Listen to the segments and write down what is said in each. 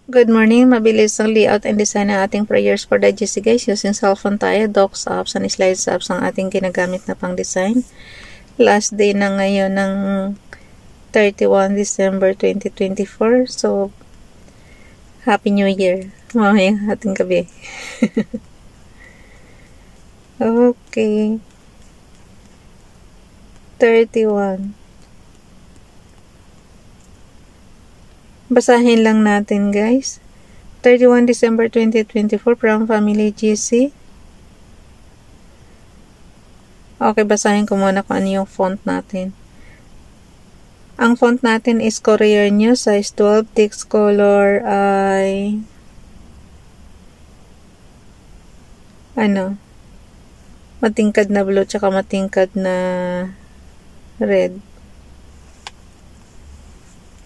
Good morning. Mabilis ang layout and design ng ating prayers for the GC guys. Using cellphone tayo, docs apps and slides apps ang ating ginagamit na pang design. Last day na ngayon ng 31 December 2024. So, Happy New Year. Mamayang ating gabi. Okay. 31. Basahin lang natin guys. 31 December 2024 from Family GC. Okay, basahin ko muna kung ano yung font natin. Ang font natin is Courier News, size 12, text color ay matingkad na blue tsaka matingkad na red.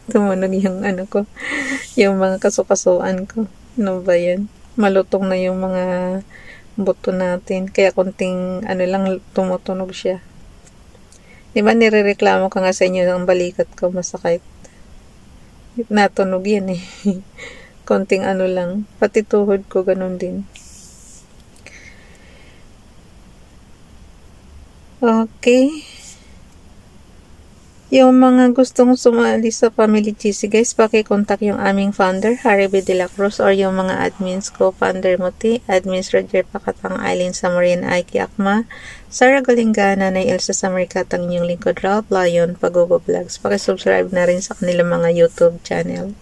Tumunog yung yung mga kasukasuan ko. Ano ba yan? Malutong na yung mga buto natin. Kaya konting lang tumutunog siya. Diba nirereklamo ka nga sa inyo ang balikat ko masakit. Natunog yan eh. Konting lang. Pati tuhod ko ganun din. Okay. Yung mga gustong sumali sa Family GC guys, paki-contact yung aming founder, Harry B. De La Cruz, or yung mga admins ko, founder Muti, admins Roger Pakatang, Eileen Samarin, Aiki Akma, Sarah Galingana, na Elsa Samarikatang, yung lingkod Ralph Lion, Pagobo Vlogs. Paki-subscribe na rin sa kanilang mga YouTube channel.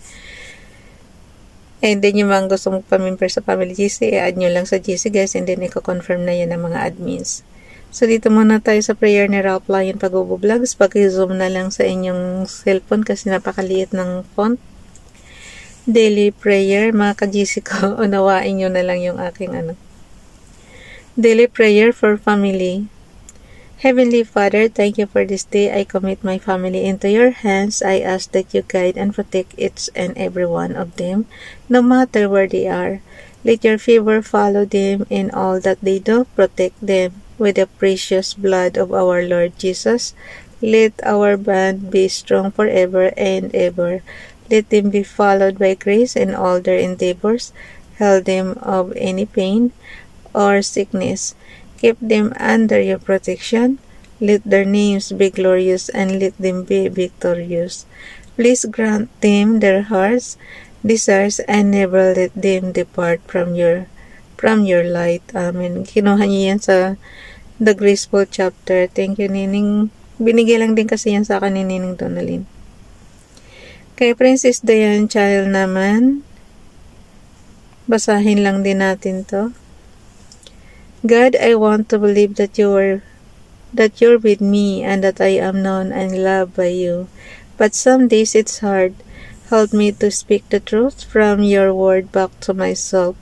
And then yung mga gustong magpamember sa Family GC, i-add nyo lang sa GC guys, and then i-confirm na yan ng mga admins. So, dito muna tayo sa prayer ni Ralph Lion Pagobo Vlogs. Pag-zoom na lang sa inyong cellphone kasi napakaliit ng font. Daily prayer. Mga ka-GC ko, unawain nyo na lang yung aking Daily prayer for family. Heavenly Father, thank you for this day. I commit my family into your hands. I ask that you guide and protect each and every one of them, no matter where they are. Let your favor follow them in all that they do. Protect them with the precious blood of our Lord Jesus. Let our band be strong forever and ever. Let them be followed by grace in all their endeavors. Heal them of any pain or sickness. Keep them under your protection. Let their names be glorious and let them be victorious. Please grant them their hearts' desires and never let them depart from your light. Amen. Kinuha niya yan sa The Graceful Chapter. Thank you, Nining. Binigay lang din kasi yan sa akin ni Nining Donalyn. Kay Princess Diane Child naman, basahin lang din natin to. God, I want to believe that you're with me and that I am known and loved by you. But some days it's hard. Help me to speak the truth from your word back to myself.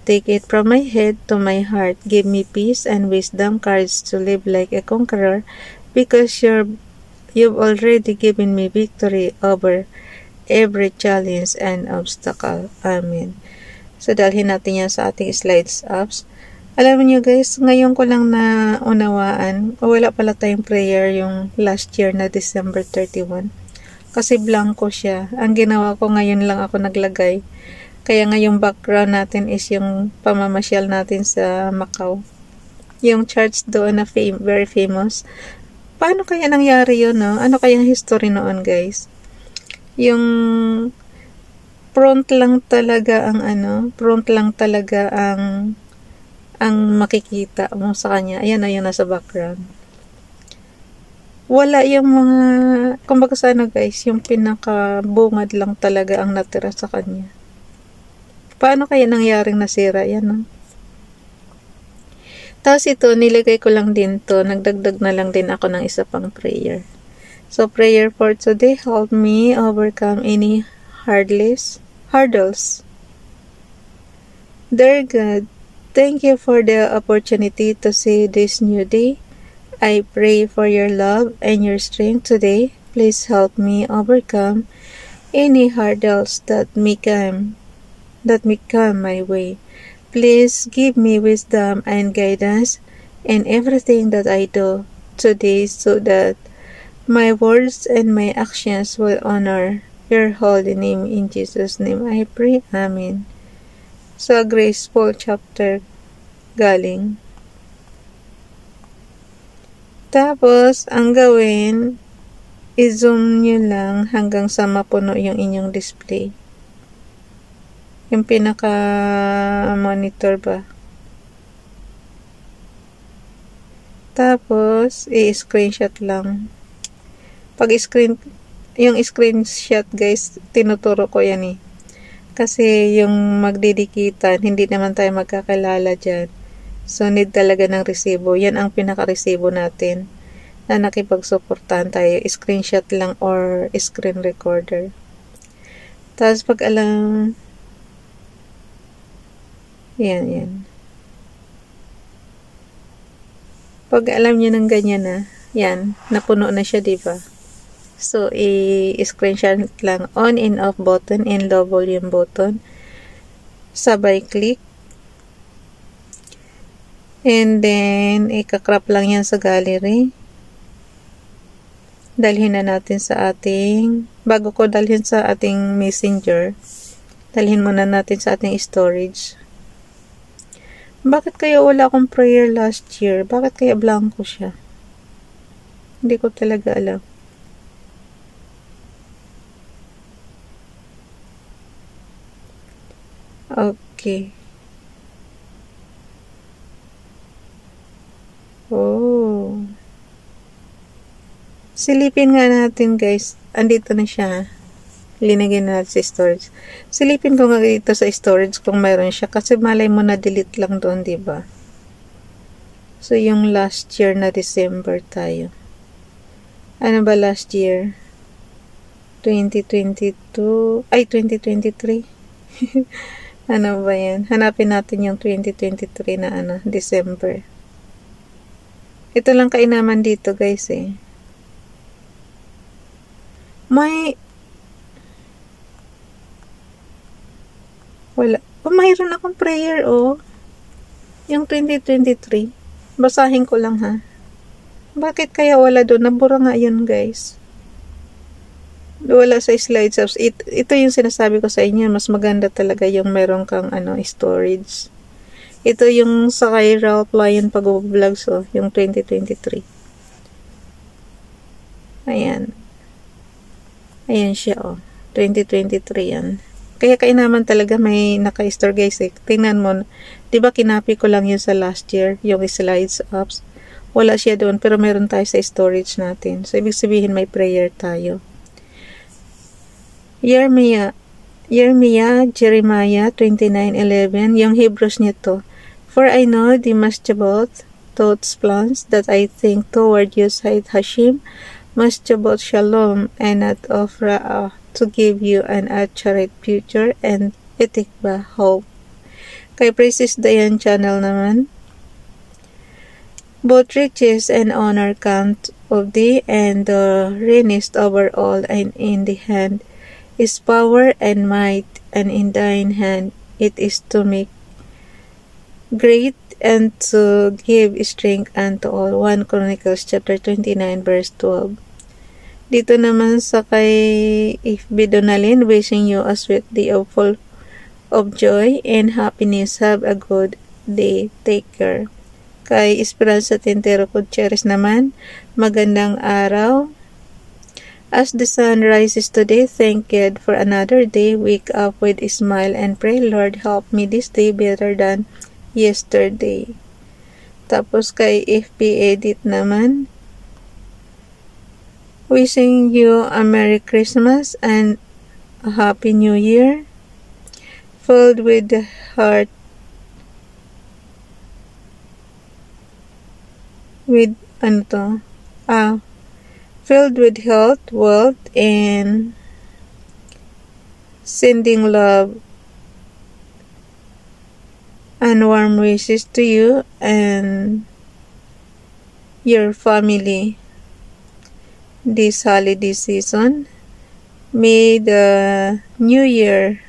Take it from my head to my heart. Give me peace and wisdom, courage to live like a conqueror, because you've already given me victory over every challenge and obstacle. Amen. So, dalhin natin yan sa ating slides apps. Alam niyo guys, ngayon ko lang na unawaan, wala pala tayong prayer yung last year na December 31. Kasi blanco siya. Ang ginawa ko ngayon lang ako naglagay. Kaya nga yung background natin is yung pamamasyal natin sa Macau. Yung church doon na very famous. Paano kaya nangyari yun, no? Ano kayang history noon, guys? Yung front lang talaga ang makikita mo sa kanya. Ayan na yung nasa background. Wala yung mga, kumbaga sa guys, yung pinakabungad lang talaga ang natira sa kanya. Paano kaya nangyaring nasira yan, no? Tapos ito, nilagay ko lang din to. Nagdagdag na lang din ako ng isa pang prayer. So, prayer for today, help me overcome any hurdles. Dear God, thank you for the opportunity to see this new day. I pray for your love and your strength today. Please help me overcome any hurdles that may come my way. Please give me wisdom and guidance in everything that I do today, so that my words and my actions will honor your holy name. In Jesus' name I pray. Amen. Sa graceful chapter galing. Tapos, ang gawin, i-zoom nyo lang hanggang sa mapuno yung inyong display. Yung pinaka-monitor ba. Tapos, i-screenshot lang. Yung screenshot guys, tinuturo ko yan eh. Kasi yung magdidikitan, hindi naman tayo magkakalala dyan. So, need talaga ng resibo. Yan ang pinaka-resibo natin na nakipagsuportahan tayo. Screenshot lang or screen recorder. Tapos, pag alam, yan. Pag alam nyo ng ganyan na, yan, napuno na siya, diba? So, i-screenshot lang on and off button and low volume button. Sabay click. And then, ika-crop lang yan sa gallery. Dalhin na natin sa ating, bago ko dalhin sa ating messenger, dalhin muna natin sa ating storage. Bakit kaya wala akong prayer last year? Bakit kaya blanco siya? Hindi ko talaga alam. Okay. Oh. Silipin nga natin guys. Andito na siya. Linagay na natin sa storage. Silipin ko nga dito sa storage kung mayroon siya. Kasi malay mo na delete lang doon, diba? So, yung last year na December tayo. Ano ba last year? 2022. Ay, 2023. Ano ba yan? Hanapin natin yung 2023 na December. Ito lang kainaman dito guys eh. Wala. Mayroon akong prayer yung 2023. Basahin ko lang ha. Bakit kaya wala doon? Nabura nga yun guys. Wala sa slides. Ito yung sinasabi ko sa inyo. Mas maganda talaga yung meron kang storage. Ito yung sa kay Ralph Lion pag-vlogs yung 2023. Ayan. Ayan siya 2023 yan. Kaya kainaman talaga may naka-store guys eh. Tingnan mo. Diba kinapi ko lang yun sa last year. Yung slides apps. Wala siya doon. Pero meron tayo sa storage natin. So, ibig sabihin may prayer tayo. Jeremiah 29:11. Yung Hebrews nito. For I know the mischievous thoughts plans that I think toward you, saith Hashem, mischievous shalom, and not of ra'ah, to give you an accurate future and etikba hope. Kay Praises Dayan channel naman. Both riches and honor count of thee, and the reignest over all, and in the hand is power and might, and in thine hand it is to make great and to give strength unto all. 1 Chronicles chapter 29 verse 12. Dito naman sa kay FB Donalyn, wishing you a sweet day full of joy and happiness. Have a good day. Take care. Kay Esperanza Tintero Gutierrez naman, magandang araw. As the sun rises today, thank God for another day. Wake up with a smile and pray, Lord, help me this day better than yesterday. Tapos kay FB Edit naman, wishing you a Merry Christmas and a Happy New Year, filled with the heart with filled with health, wealth, and sending love and warm wishes to you and your family this holiday season. May the new year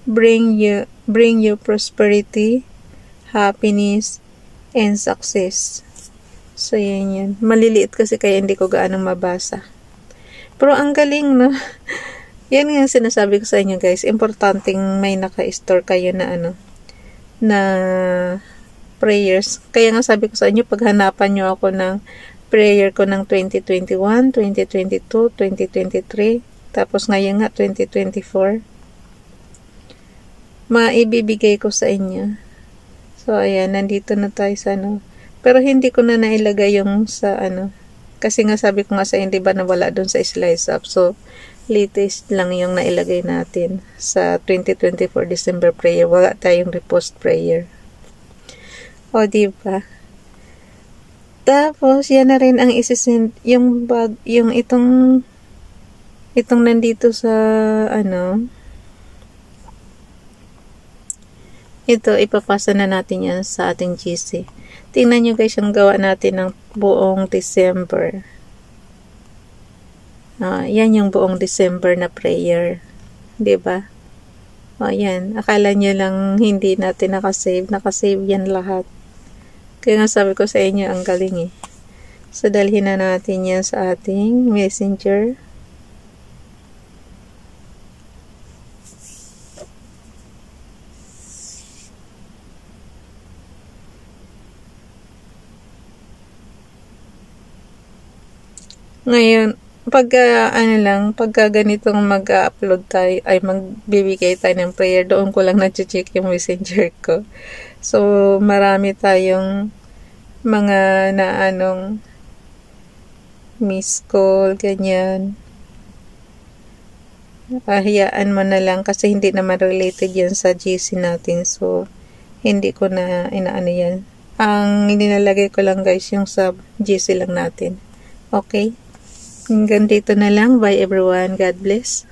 bring you prosperity, happiness, and success. So, yan. Maliliit kasi kaya hindi ko gaano mabasa. Pero ang galing, no? Yan nga sinasabi ko sa inyo, guys. Importanteng may naka-store kayo na na prayers. Kaya nga sabi ko sa inyo, paghanapan nyo ako ng prayer ko ng 2021, 2022, 2023, tapos ngayon nga 2024. Maibibigay ko sa inyo. So, ayan, nandito na tayo sa Pero hindi ko na nailagay yung sa kasi nga sabi ko nga sa inyo, diba nawala dun sa slice up. So, latest lang yung nailagay natin sa 2024 December prayer. Wala tayong repost prayer. O, diba? Tapos, yan na rin ang isisend, yung bag, yung itong nandito sa, ito, ipapasa na natin yan sa ating GC. Tingnan nyo guys, yung gawa natin ng buong December. Yan yung buong December na prayer. Diba? O, yan. Akala nyo lang hindi natin nakasave. Nakasave yan lahat. Kaya nga sabi ko sa inyo, ang galing eh. So, dalhin na natin yan sa ating messenger. Ngayon, pagka ganitong mag-upload tayo, ay magbibigay tayo ng prayer, doon ko lang na-check yung messenger ko. So, marami tayong mga miss call, ganyan. Hayaan mo na lang kasi hindi naman related yan sa GC natin. So, hindi ko na inaano yan. Ang nilalagay ko lang guys yung sa GC lang natin. Okay? Hanggang dito na lang. Bye everyone. God bless.